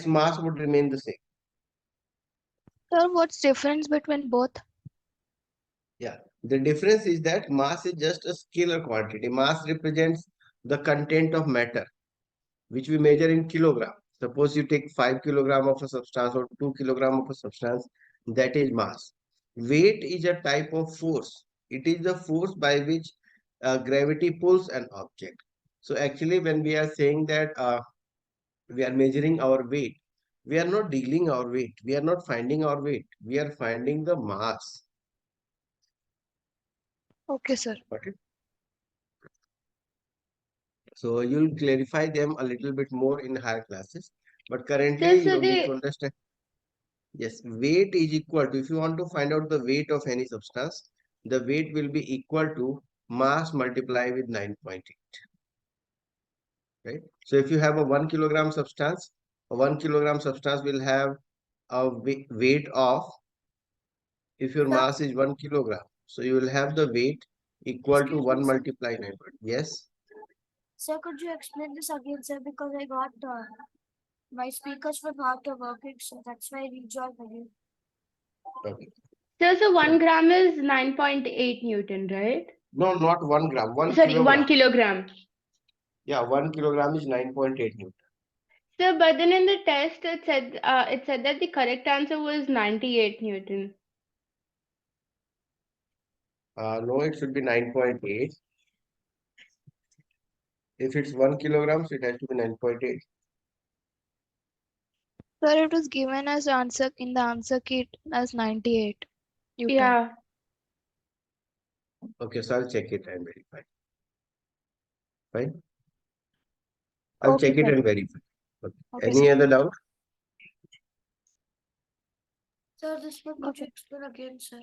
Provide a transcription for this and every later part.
mass would remain the same. Sir, what's difference between both? Yeah, the difference is that mass is just a scalar quantity. Mass represents the content of matter, which we measure in kilogram. Suppose you take 5 kilogram of a substance or 2 kilogram of a substance, that is mass. Weight is a type of force. It is the force by which gravity pulls an object. So actually, when we are saying that we are measuring our weight, we are not dealing our weight. We are not finding our weight. We are finding the mass. Okay, sir. Okay. So you'll clarify them a little bit more in higher classes. But currently, So you need to the understand. Yes, weight is equal to, if you want to find out the weight of any substance, the weight will be equal to mass multiplied with 9.8. Right? So if you have a 1 kilogram substance, a 1 kilogram substance will have a weight of, if your Sir, mass is 1 kilogram, so you will have the weight equal to excuse me, 1 sir. multiplied 9. Yes. Sir, could you explain this again, sir? Because I got my speakers were not working, so that's why I rejoined again. Okay. so So 1 gram is 9.8 Newton, right? no, not 1 gram, 1 Sorry, kilogram. 1 kilogram. Yeah, 1 kilogram is 9.8 Newton. So, but then in the test, it said that the correct answer was 98 Newton. No, it should be 9.8. If it's 1 kilogram, so it has to be 9.8. Sir, it was given as answer in the answer kit as 98 Newton. Yeah. Okay, so I'll check it and verify. Fine. I'll Okay, check it sir. and verify. Okay. Okay, Any sir. other doubt? Sir, this one could you explain again, sir?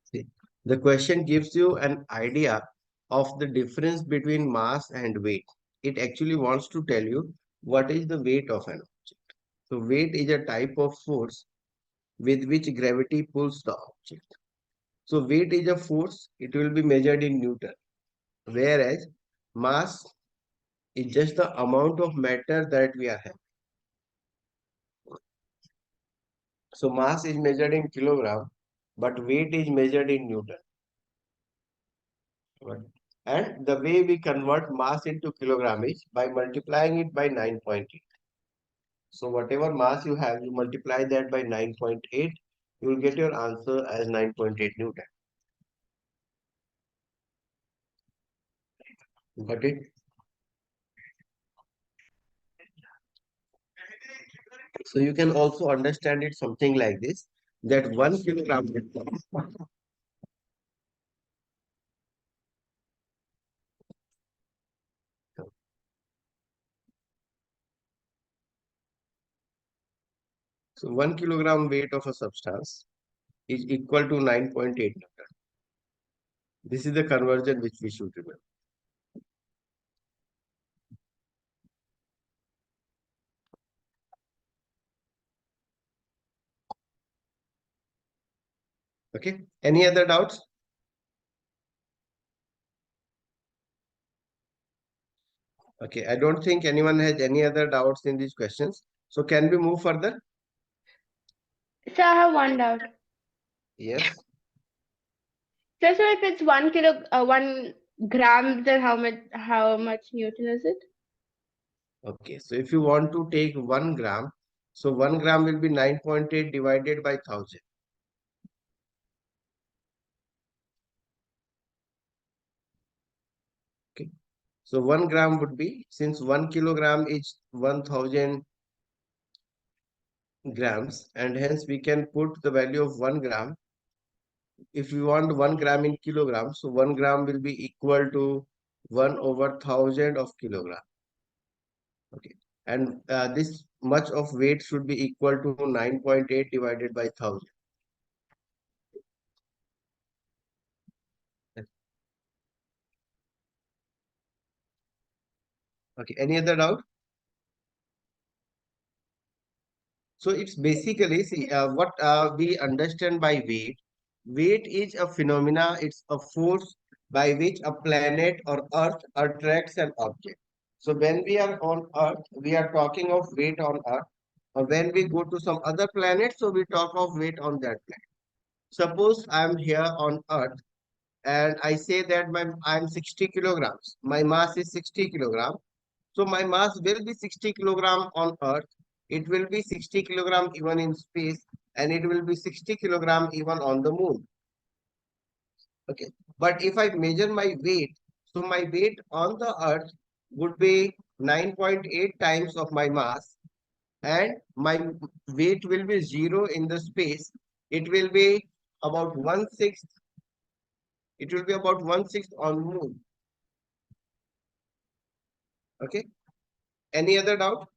See, the question gives you an idea of the difference between mass and weight. It actually wants to tell you what is the weight of an object. So weight is a type of force with which gravity pulls the object. So weight is a force, it will be measured in Newton. Whereas mass is just the amount of matter that we are having. So mass is measured in kilogram, but weight is measured in Newton. Right? And the way we convert mass into kilogram is by multiplying it by 9.8. So whatever mass you have, you multiply that by 9.8, you will get your answer as 9.8 Newton. Got it? So you can also understand it something like this, that 1 kilogram. So 1 kilogram weight of a substance is equal to 9.8 Newton. This is the conversion which we should remember. Okay. Any other doubts? Okay. I don't think anyone has any other doubts in these questions. So can we move further? So I have one doubt. Yes. So if it's 1 gram, then how much Newton is it? Okay. So if you want to take 1 gram, so 1 gram will be 9.8 divided by 1000. Okay. So 1 gram would be, since 1 kilogram is 1000 grams, and hence we can put the value of 1 gram. If we want 1 gram in kilograms, so 1 gram will be equal to 1 over 1000 of kilogram. Okay. And this much of weight should be equal to 9.8 divided by 1000. Okay. Any other doubt? So it's basically, see, what we understand by weight. Weight is a phenomena, it's a force by which a planet or earth attracts an object. So when we are on Earth, we are talking of weight on Earth. Or when we go to some other planet, so we talk of weight on that planet. Suppose I am here on Earth and I say that I am 60 kilograms. My mass is 60 kilogram. So my mass will be 60 kilogram on Earth. It will be 60 kilogram even in space, and it will be 60 kilogram even on the moon. Okay. But if I measure my weight, so my weight on the Earth would be 9.8 times of my mass, and my weight will be zero in the space. It will be about one sixth. It will be about one sixth on moon. Okay. Any other doubt?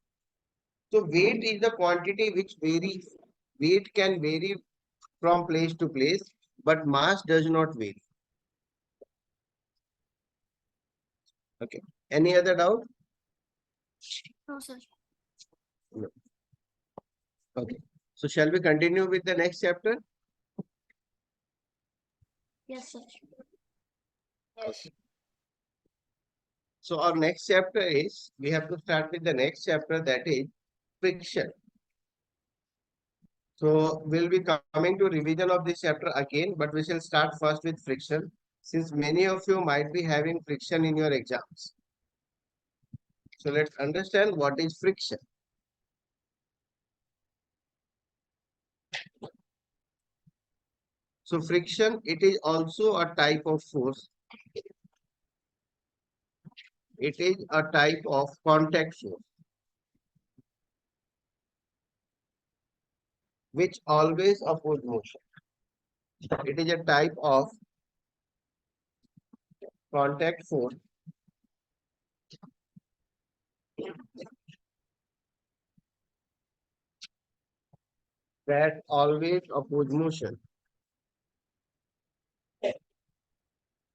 So weight is the quantity which varies. Weight can vary from place to place, but mass does not vary. Okay. Any other doubt? No, sir. No. Okay. So shall we continue with the next chapter? Yes, sir. Okay. So our next chapter is, we have to start with the next chapter, that is friction. So we'll be coming to revision of this chapter again, but we shall start first with friction, since many of you might be having friction in your exams. So let's understand what is friction. So friction, it is also a type of force. It is a type of contact force, which always oppose motion. It is a type of contact force that always oppose motion.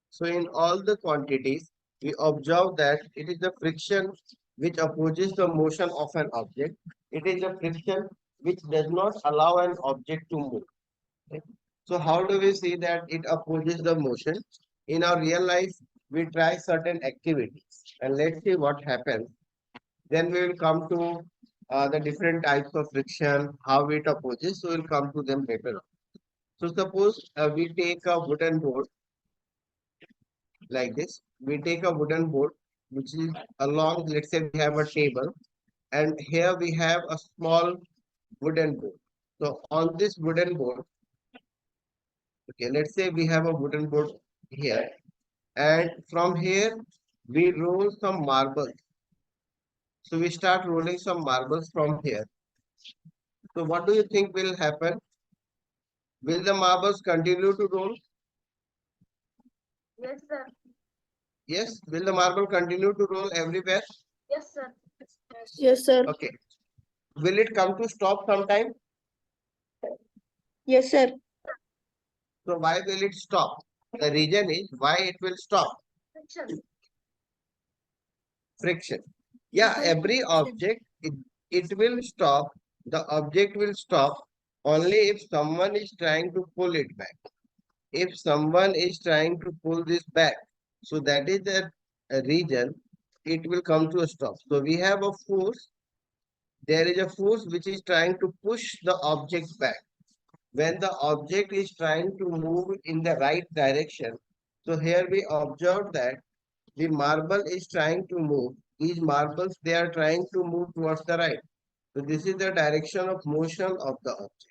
So in all the quantities, we observe that it is the friction which opposes the motion of an object. It is the friction which does not allow an object to move. Okay. So how do we see that it opposes the motion? In our real life, we try certain activities and let's see what happens. Then we will come to the different types of friction, how it opposes. So we'll come to them later on. So suppose we take a wooden board like this. We take a wooden board which is along, let's say we have a table, and here we have a small wooden board. So on this wooden board, okay, let's say we have a wooden board here, and from here we roll some marbles. So we start rolling some marbles from here. So what do you think will happen? Will the marbles continue to roll? Yes, sir. Yes. Will the marble continue to roll everywhere? Yes, sir. Yes, sir. Okay. Will it come to stop sometime? Yes, sir. So why will it stop? The reason is why it will stop. Friction. Friction. Yeah, Because of every friction. object, it will stop. The object will stop only if someone is trying to pull it back. If someone is trying to pull this back, so that is the reason it will come to a stop. So we have a force. There is a force which is trying to push the object back. When the object is trying to move in the right direction, so here we observe that the marble is trying to move. These marbles, they are trying to move towards the right. So this is the direction of motion of the object.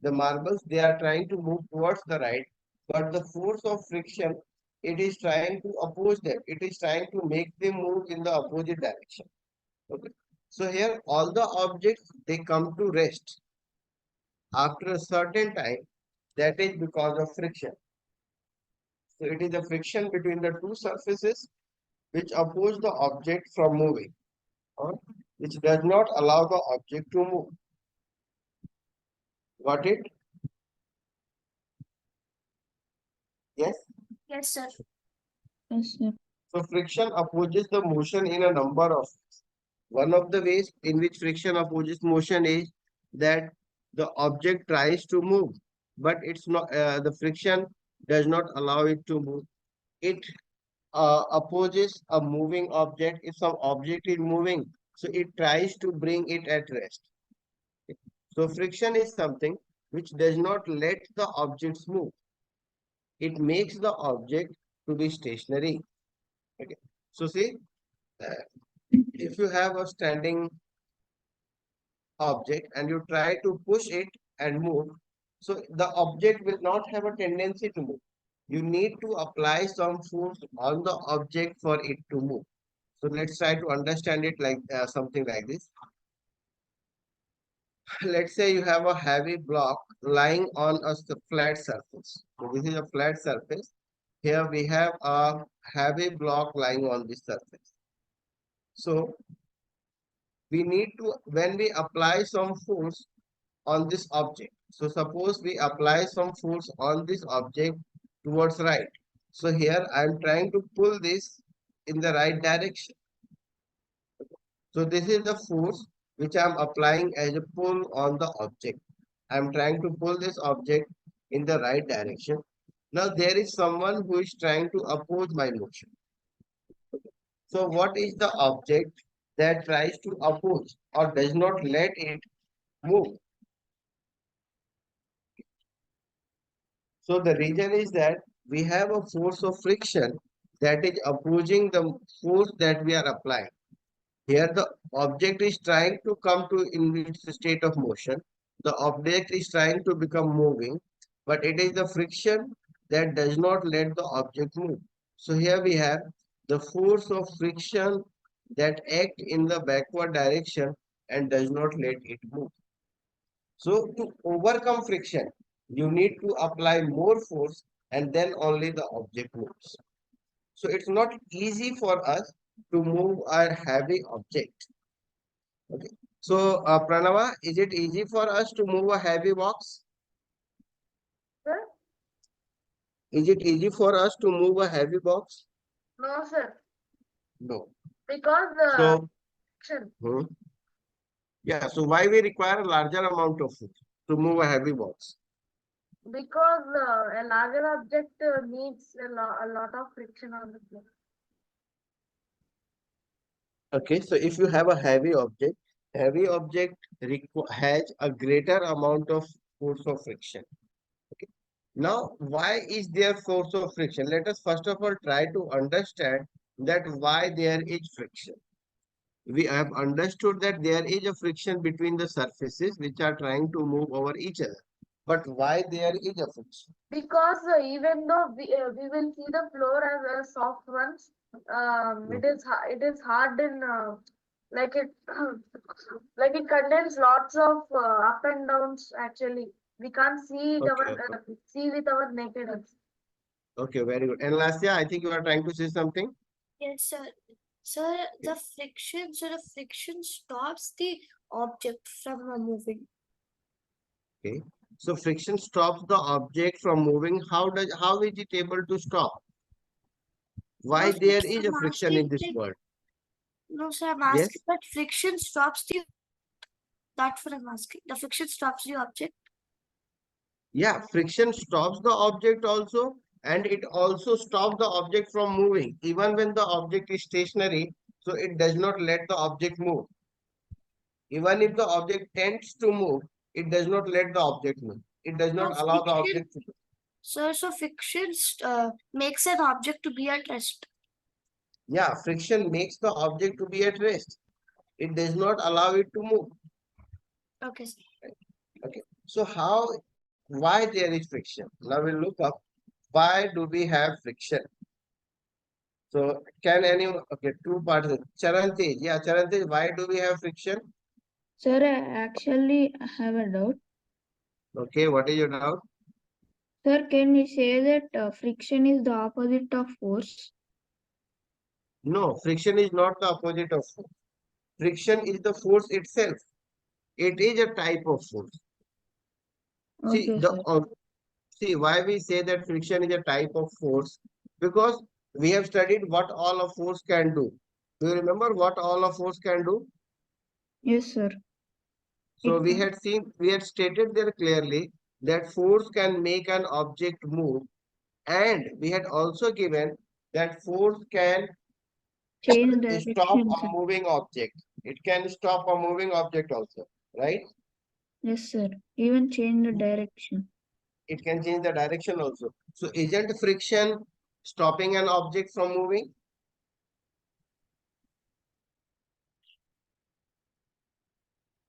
The marbles, they are trying to move towards the right, but the force of friction, it is trying to oppose them. It is trying to make them move in the opposite direction. Okay. So here all the objects, they come to rest after a certain time. That is because of friction. So it is the friction between the two surfaces which oppose the object from moving, or which does not allow the object to move. Got it? Yes. Yes, sir. Yes, sir. So friction opposes the motion in a number of ways. One of the ways in which friction opposes motion is that the object tries to move, but it's not the friction does not allow it to move. It opposes a moving object. If some object is moving, so it tries to bring it at rest. So friction is something which does not let the objects move. It makes the object to be stationary. Okay. So see, uh, if you have a standing object and you try to push it and move, so the object will not have a tendency to move. You need to apply some force on the object for it to move. So let's try to understand it like something like this. Let's say you have a heavy block lying on a flat surface. So this is a flat surface. Here we have a heavy block lying on this surface. So we need to, when we apply some force on this object. So suppose we apply some force on this object towards right. So here I am trying to pull this in the right direction. So this is the force which I am applying as a pull on the object. I am trying to pull this object in the right direction. Now there is someone who is trying to oppose my motion. So what is the object that tries to oppose or does not let it move? So the reason is that we have a force of friction that is opposing the force that we are applying. Here the object is trying to come to in its state of motion. The object is trying to become moving, but it is the friction that does not let the object move. So here we have the force of friction that act in the backward direction and does not let it move. So to overcome friction, you need to apply more force and then only the object moves. So it's not easy for us to move a heavy object. Okay. So Pranava, is it easy for us to move a heavy box? Sir? Is it easy for us to move a heavy box? No, sir. No. Because So, friction. yeah, so why we require a larger amount of force to move a heavy box? Because a larger object needs a lot of friction on the floor. Okay, so if you have a heavy object has a greater amount of force of friction. Okay. Now, why is there force of friction? Let us first of all try to understand that why there is friction. We have understood that there is a friction between the surfaces which are trying to move over each other. But why there is a friction? Because even though we will see the floor as a soft ones, it is hard in like it like it contains lots of up and downs. Actually, we can't see it Okay, see with our naked eyes. okay, very good. And Lasya, I think you are trying to say something. Yes, sir. Sir, the friction stops the object from moving. Okay. So friction stops the object from moving. How is it able to stop? Why No, there sir, is a I'm friction in asking this that- world? No, sir, I'm Yes. asking that friction stops the. That's what I'm asking. The friction stops the object. Yeah, friction stops the object also, and it also stops the object from moving. Even when the object is stationary, so it does not let the object move. Even if the object tends to move, it does not let the object move. It does not So allow the friction, object to move. sir, so friction makes an object to be at rest. Yeah, friction makes the object to be at rest. It does not allow it to move. Okay, sir. Okay. So why there is friction? Now we'll look up why do we have friction. So can anyone, okay, two parts. Charantej, yeah, Charantej, why do we have friction? Sir, actually, I have a doubt. Okay, what is your doubt? Sir, can we say that friction is the opposite of force? No, friction is not the opposite of force. Friction is the force itself. It is a type of force. See, Okay, sir. see why we say that friction is a type of force? Because we have studied what all a force can do. Do you remember what all a force can do? Yes, sir. So It we had stated there clearly that force can make an object move, and we had also given that force can Change stop direction, a sir. moving object. It can stop a moving object also, right? Yes, sir. Even change the direction. It can change the direction also. So isn't friction stopping an object from moving?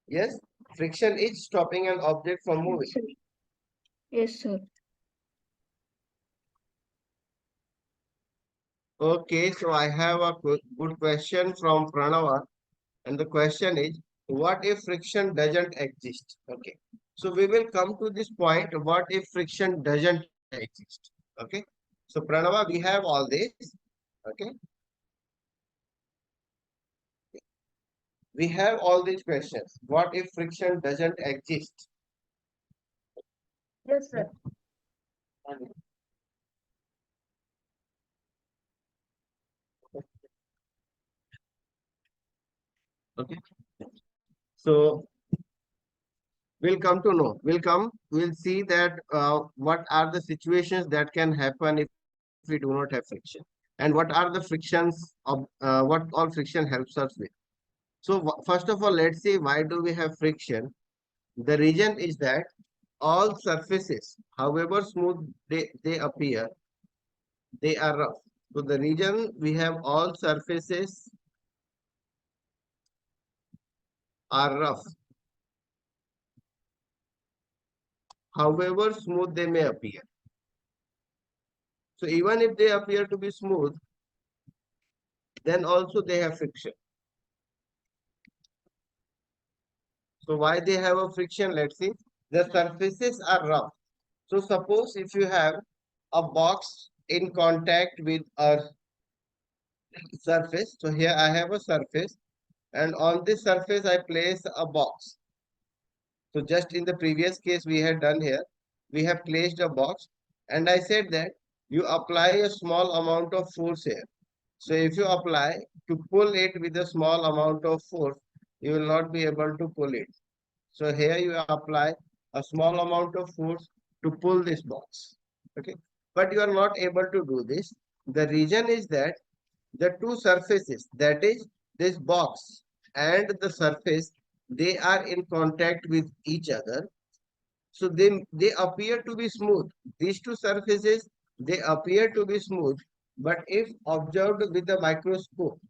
Yes, friction is stopping an object from moving. Yes, sir. Yes, sir. Okay, so I have a good question from Pranava, and the question is, what if friction doesn't exist? Okay, so we will come to this point, what if friction doesn't exist? Okay, so Pranava, we have all this. Okay, we have all these questions. What if friction doesn't exist? Yes, sir. Okay, so we'll see that what are the situations that can happen if we do not have friction, and what are the frictions of what all friction helps us with. So first of all, let's see why do we have friction. The reason is that all surfaces, however smooth they appear, they are rough. So the reason we have all surfaces are rough, however smooth they may appear. So even if they appear to be smooth, then also they have friction. So why they have a friction? Let's see. The surfaces are rough. So suppose if you have a box in contact with a surface. So here I have a surface, and on this surface I place a box. So just in the previous case we had done here, we have placed a box, and I said that you apply a small amount of force here. So if you apply to pull it with a small amount of force, you will not be able to pull it. So here you apply a small amount of force to pull this box. Okay. But you are not able to do this. The reason is that the two surfaces, that is this box and the surface, they are in contact with each other. So they appear to be smooth. These two surfaces, they appear to be smooth, but if observed with the microscope,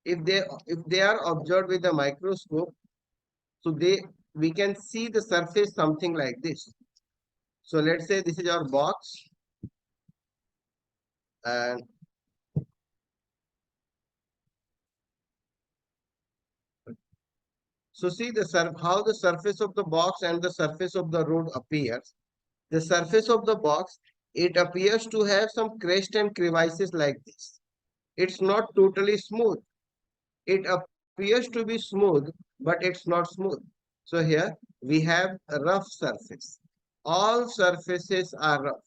if they are observed with the microscope, so we can see the surface something like this. So let's say this is our box, and so see how the surface of the box and the surface of the road appears. The surface of the box, it appears to have some crest and crevices like this. It's not totally smooth. It appears to be smooth, but it's not smooth. So here we have a rough surface. All surfaces are rough.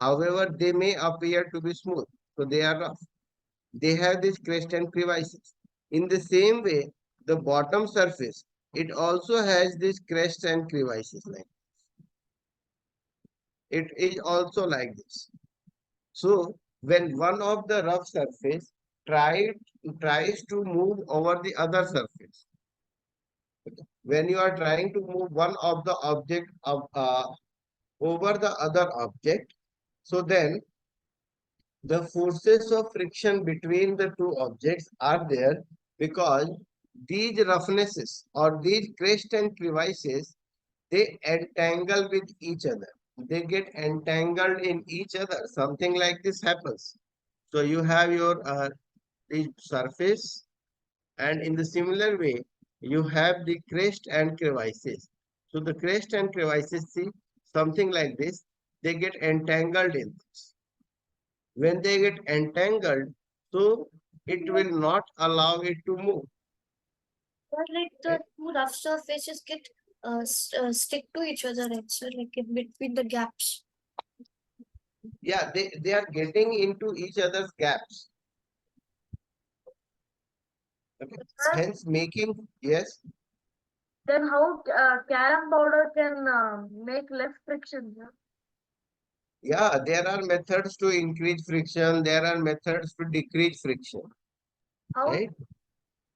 However, they may appear to be smooth. So they are rough. They have this crest and crevices. In the same way, the bottom surface, it also has this crest and crevices. Like it is also like this. So when one of the rough surface tries to move over the other surface, when you are trying to move one of the object over the other object, so then the forces of friction between the two objects are there, because these roughnesses or these crest and crevices, they entangle with each other. They get entangled in each other. Something like this happens. So you have your the surface, and in the similar way, you have the crest and crevices. So the crest and crevices, see, something like this, they get entangled in this. When they get entangled, so it will not allow it to move. But like Right? the two rough surfaces get stick to each other, right? So like in between the gaps. Yeah, they are getting into each other's gaps. Okay. Sir, Hence making, yes, then how carom powder can make less friction? Sir? Yeah, there are methods to increase friction. There are methods to decrease friction, How? right?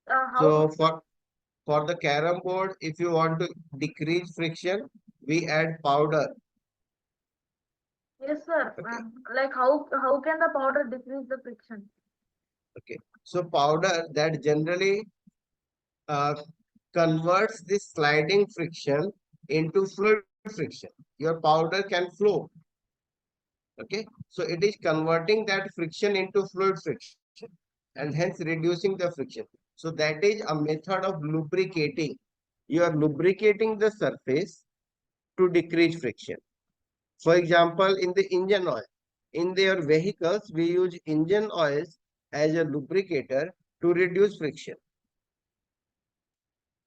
How? So for the carom board, if you want to decrease friction, we add powder. Yes, sir. Okay. Like how can the powder decrease the friction? Okay. So powder that generally uh, converts this sliding friction into fluid friction. Your powder can flow. Okay. So it is converting that friction into fluid friction and hence reducing the friction. So that is a method of lubricating. You are lubricating the surface to decrease friction. For example, in the engine oil, in their vehicles, we use engine oils as a lubricator to reduce friction.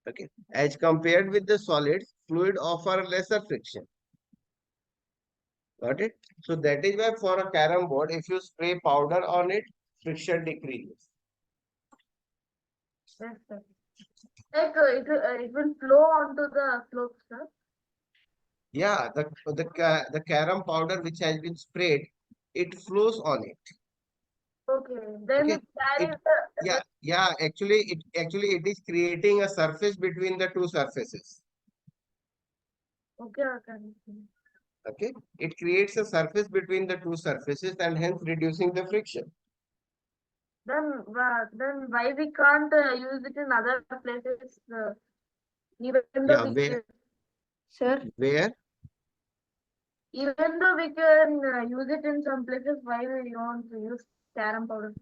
Okay, as compared with the solids, fluid offer lesser friction. Got it? So that is why for a carom board, if you spray powder on it, friction decreases. Yes, sir. Like it will flow onto the slope, sir. Yeah, the carom powder which has been sprayed, it flows on it. Okay. Then Okay, it carries it yeah, actually it is creating a surface between the two surfaces. okay, okay. Okay, it creates a surface between the two surfaces and hence reducing the friction. Then why we can't use it in other places? Even though Yeah, we where can, Sir, where even though we can use it in some places, why we don't use carom powder?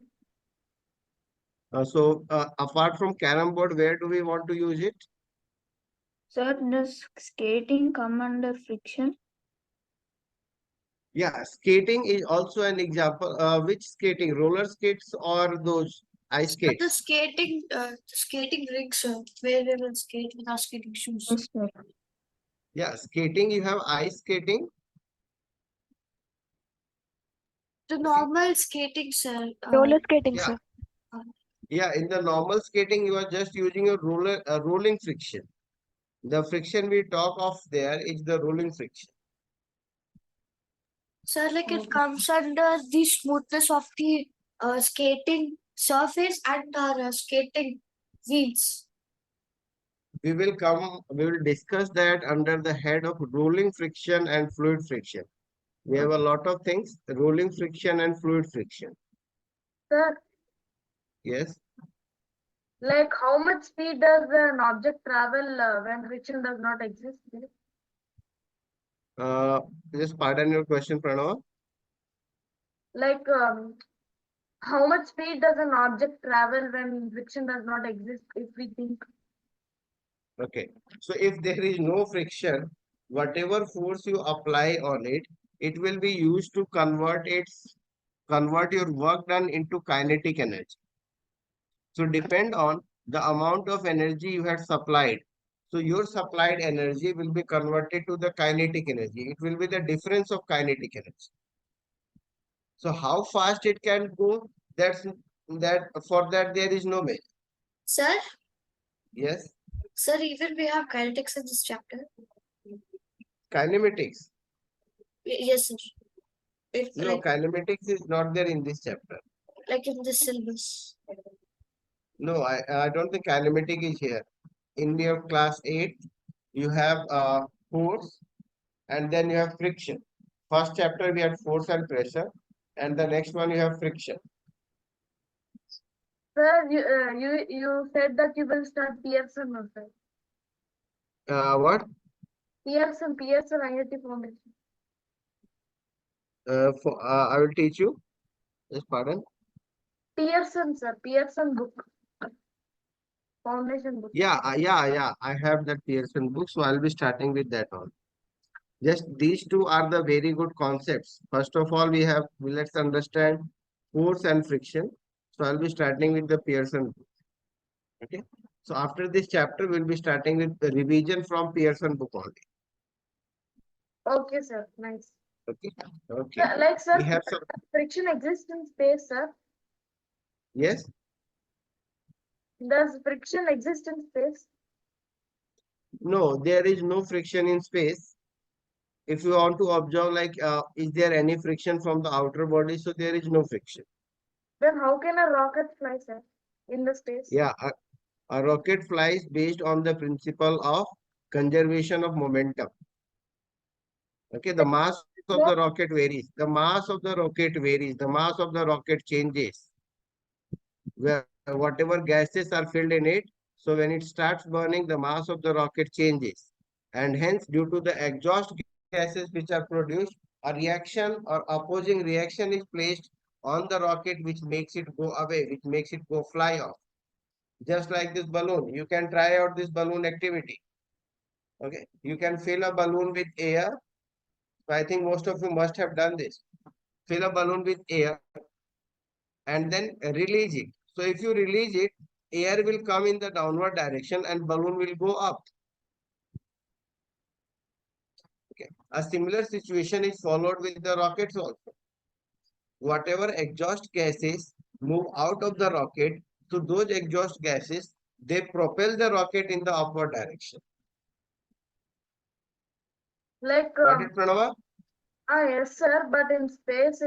apart from carom board, where do we want to use it? sir, does skating come under friction? Yeah, skating is also an example. Which skating? Roller skates or those ice But the skates? skating rinks, where we will skate with our skating shoes. Yes, sir. Yeah, skating, you have ice skating. The normal skating, sir. Roller skating, Yeah, sir. yeah. In the normal skating, you are just using a rolling friction. The friction we talk of there is the rolling friction. Sir, like it comes under the smoothness of the skating surface and our skating wheels. We will discuss that under the head of rolling friction and fluid friction. We have a lot of things, rolling friction and fluid friction. Sir, Yes. like how much speed does an object travel when friction does not exist? Uh, just pardon your question, Pranav. Like how much speed does an object travel when friction does not exist? If we think, Okay. So if there is no friction, whatever force you apply on it, it will be used to convert your work done into kinetic energy. So depend on the amount of energy you have supplied. So your supplied energy will be converted to the kinetic energy. It will be the difference of kinetic energy. So how fast it can go, that for that there is no measure. Sir, Yes, sir, even we have kinetics in this chapter. kinematics. Yes, sir. If No, kinematics is not there in this chapter. like in the syllabus. No, I don't think kinematic is here. In your class 8, you have force and then you have friction. First chapter we had force and pressure, and the next one you have friction. sir, you said that you will start Pearson also. What? Pearson IIT Foundation. I will teach you. Just pardon. Pearson, sir. Pearson book. Foundation book. Yeah. I have that Pearson book, so I'll be starting with that one. Just these two are the very good concepts. First of all, let's understand force and friction. So I'll be starting with the Pearson book. Okay. So after this chapter, we'll be starting with the revision from Pearson book only. Okay, sir. Nice. Okay. Okay. Like, sir, We have some. friction exists in space, sir. Yes. Does friction exist in space? No, there is no friction in space. if you want to observe, like, is there any friction from the outer body? So there is no friction. Then how can a rocket fly, sir, in the space? Yeah, a rocket flies based on the principle of conservation of momentum. Okay, the mass of the rocket varies. The mass of the rocket varies. The mass of the rocket changes. Where whatever gases are filled in it, so when it starts burning, the mass of the rocket changes. And hence, due to the exhaust gases which are produced, a reaction or opposing reaction is placed on the rocket, which makes it go away, which makes it go fly off. Just like this balloon, you can try out this balloon activity. Okay, you can fill a balloon with air. So I think most of you must have done this. Fill a balloon with air and then release it. So if you release it, air will come in the downward direction and balloon will go up. Okay. A similar situation is followed with the rockets also. Whatever exhaust gases move out of the rocket, so those exhaust gases, they propel the rocket in the upward direction. Like, Got it, Pranava? yes, sir. But in space,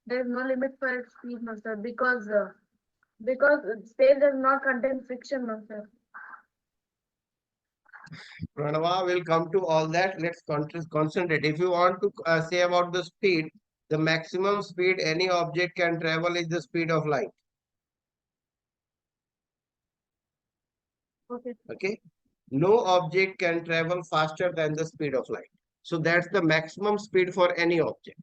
there is no limit for its speed, no, sir, because space does not contain friction, no, sir. Pranava will come to all that. Let's concentrate. If you want to say about the speed, the maximum speed any object can travel is the speed of light. Okay. Okay. No object can travel faster than the speed of light. So that's the maximum speed for any object.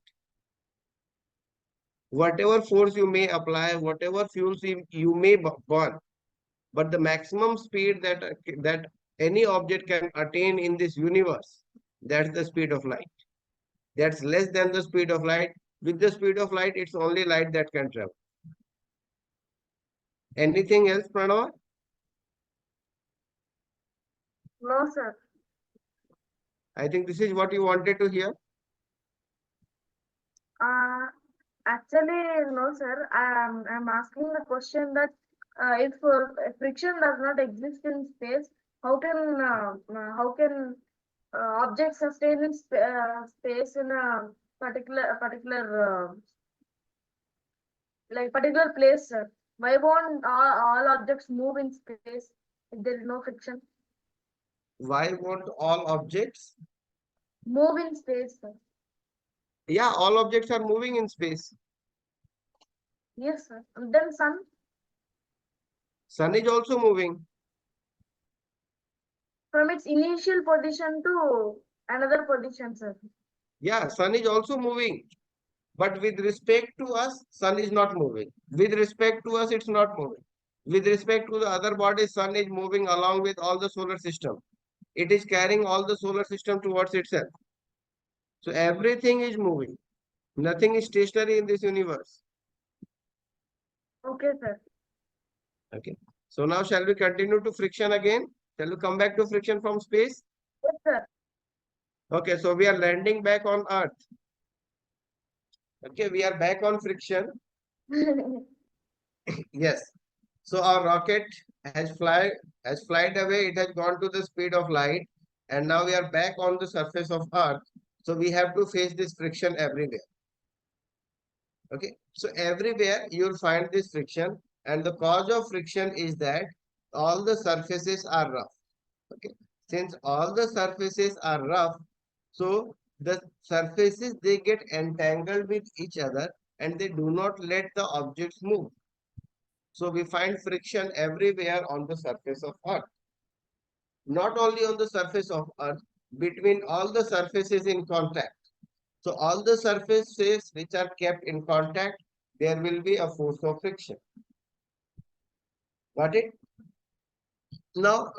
Whatever force you may apply, whatever fuels you may burn, but the maximum speed that any object can attain in this universe, that's the speed of light. That's less than the speed of light. With the speed of light, it's only light that can travel. Anything else, Pranav? No, sir. I think this is what you wanted to hear. Actually, no, sir. I'm asking the question that if friction does not exist in space, how can objects sustain in space in a particular place, sir? Why won't all objects move in space if there is no friction? Why won't all objects? Move in space, sir. Yeah, all objects are moving in space. Yes, sir. And then sun. Sun is also moving. From its initial position to another position, sir. Yeah, sun is also moving. But with respect to us, sun is not moving. With respect to us, it's not moving. With respect to the other bodies, sun is moving along with all the solar system. It is carrying all the solar system towards itself. So everything is moving. Nothing is stationary in this universe. Okay, sir. Okay. So now shall we continue to friction again? Shall we come back to friction from space? Yes, sir. Okay, so we are landing back on Earth. Okay, we are back on friction. Yes. So our rocket has flied away. It has gone to the speed of light, and now we are back on the surface of Earth. So we have to face this friction everywhere. Okay. So everywhere you'll find this friction, and the cause of friction is that all the surfaces are rough. Okay. Since all the surfaces are rough, so the surfaces, they get entangled with each other and they do not let the objects move. So we find friction everywhere on the surface of Earth. Not only on the surface of Earth, between all the surfaces in contact. So all the surfaces which are kept in contact, there will be a force of friction. Got it? Now,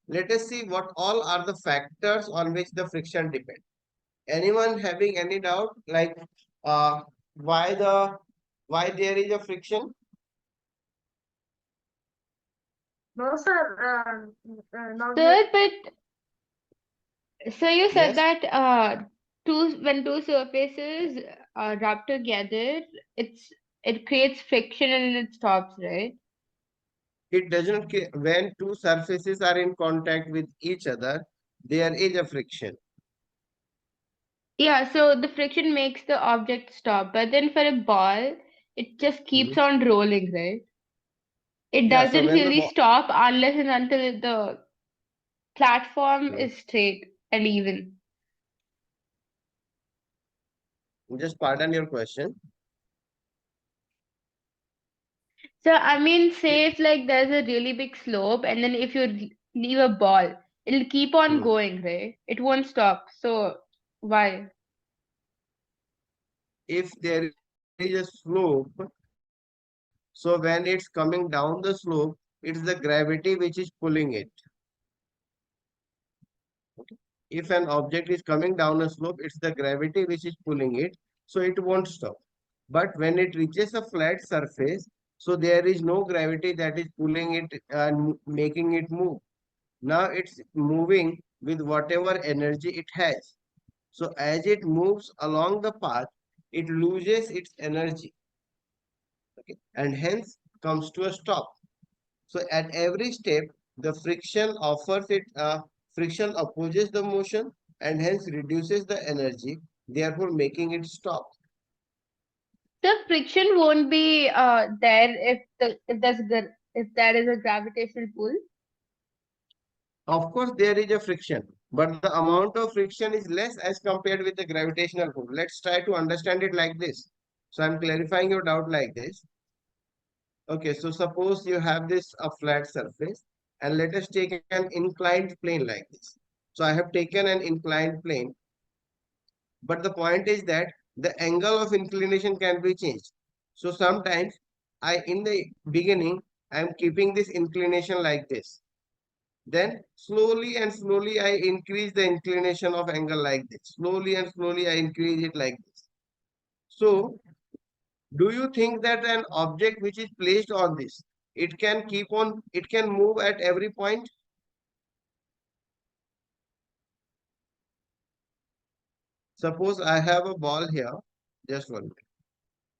let us see what all are the factors on which the friction depends. Anyone having any doubt, like uh, why there is a friction? No, sir. Now Sir, but so you said Yes. that when two surfaces rub together, it creates friction and it stops, right? It doesn't when two surfaces are in contact with each other, there is a friction. Yeah, so the friction makes the object stop, but then for a ball, it just keeps Mhm. on rolling, right? It Yeah, so doesn't when the really ball, stop unless and until the platform is straight and even. just pardon your question. So I mean, say If, if like there's a really big slope, and then if you leave a ball, it'll keep on hmm, going, right? It won't stop. So why? if there is a slope, so when it's coming down the slope, it's the gravity which is pulling it. Okay. If an object is coming down a slope, it's the gravity which is pulling it, so it won't stop. But when it reaches a flat surface, so there is no gravity that is pulling it and making it move. Now it's moving with whatever energy it has. So as it moves along the path, it loses its energy, okay, and hence comes to a stop. So at every step, the friction opposes the motion and hence reduces the energy, therefore making it stop. The friction won't be there if there is a gravitational pull. Of course, there is a friction, but the amount of friction is less as compared with the gravitational pull. Let's try to understand it like this. So I'm clarifying your doubt like this. Okay, so suppose you have this a flat surface and let us take an inclined plane like this. So I have taken an inclined plane, but the point is that the angle of inclination can be changed. So sometimes in the beginning, I am keeping this inclination like this. Then slowly and slowly I increase the inclination of angle like this. Slowly and slowly I increase it like this. So do you think that an object which is placed on this, it can move at every point? Suppose I have a ball here, just one minute.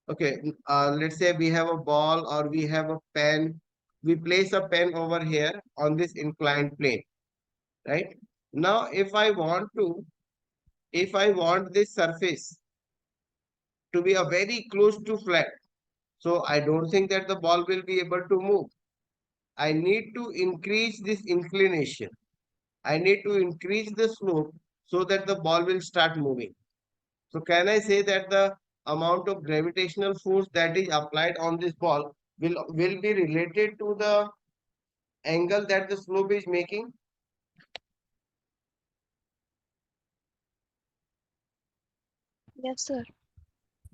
Okay, let's say we have a ball or we have a pen. We place a pen over here on this inclined plane, right? Now, if I want this surface to be a very close to flat, so I don't think that the ball will be able to move. I need to increase this inclination. I need to increase the slope so that the ball will start moving. So can I say that the amount of gravitational force that is applied on this ball will be related to the angle that the slope is making? Yes, sir.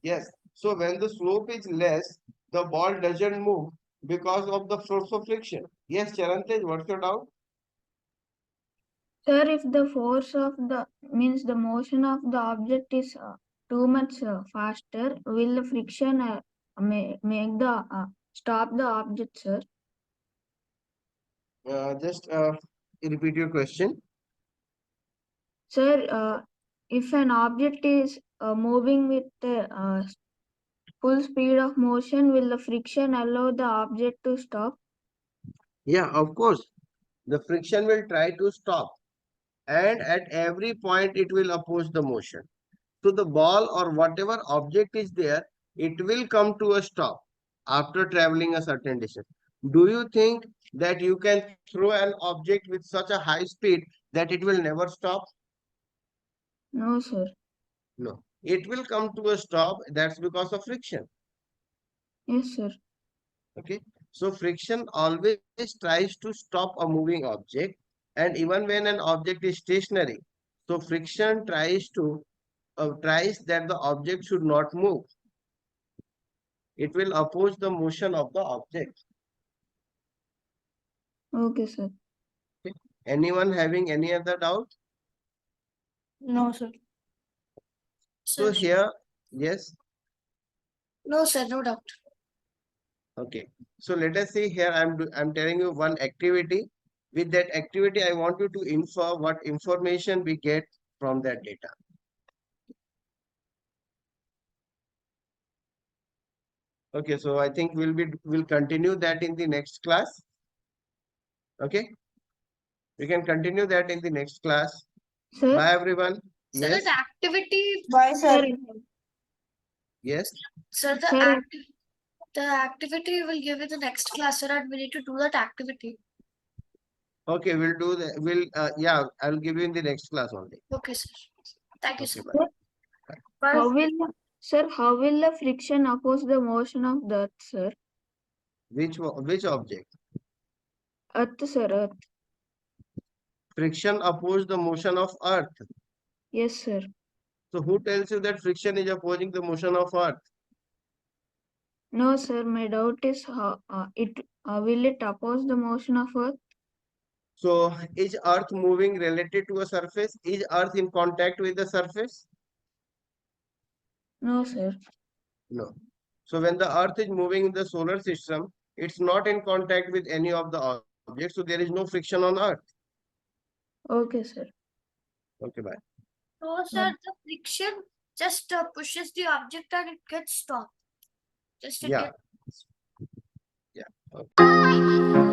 Yes. So when the slope is less, the ball doesn't move because of the force of friction. Yes, Charantej, what's your doubt? Sir, if the force of the means the motion of the object is too much faster, will the friction make the stop the object, sir? Just repeat your question. Sir, if an object is moving with full speed of motion, will the friction allow the object to stop? Yeah, of course. The friction will try to stop, and at every point it will oppose the motion. So the ball or whatever object is there, it will come to a stop after traveling a certain distance. Do you think that you can throw an object with such a high speed that it will never stop? No, sir. No. It will come to a stop. That's because of friction. Yes, sir. Okay. So friction always tries to stop a moving object. And even when an object is stationary, so friction tries that the object should not move. It will oppose the motion of the object. Okay, sir. Okay. Anyone having any other doubt? No, sir. So Sir. here, yes. No, sir, no doubt. Okay. So let us see here. I'm telling you one activity. With that activity, I want you to infer what information we get from that data. Okay. So I think we'll continue that in the next class. Okay. We can continue that in the next class. Sir, Bye, everyone. So Yes. that activity, Why, Sir, sir? Yes. so the Sir. the activity will give in the next class, sir, and we need to do that activity. Okay, we'll do that. Yeah, I'll give you in the next class only. Okay, sir. Thank you, sir. Okay, bye. how will how will the friction oppose the motion of the earth, sir? Which object? Earth, sir, earth. Friction oppose the motion of Earth. Yes, sir. So who tells you that friction is opposing the motion of Earth? No, sir. My doubt is how will it oppose the motion of earth? So is Earth moving related to a surface? Is Earth in contact with the surface? No, sir. No. So when the Earth is moving in the solar system, it's not in contact with any of the objects. So there is no friction on Earth. Okay, sir. Okay, bye. So, sir, the friction just pushes the object and it gets stopped. Just to Yeah. get Yeah. Okay.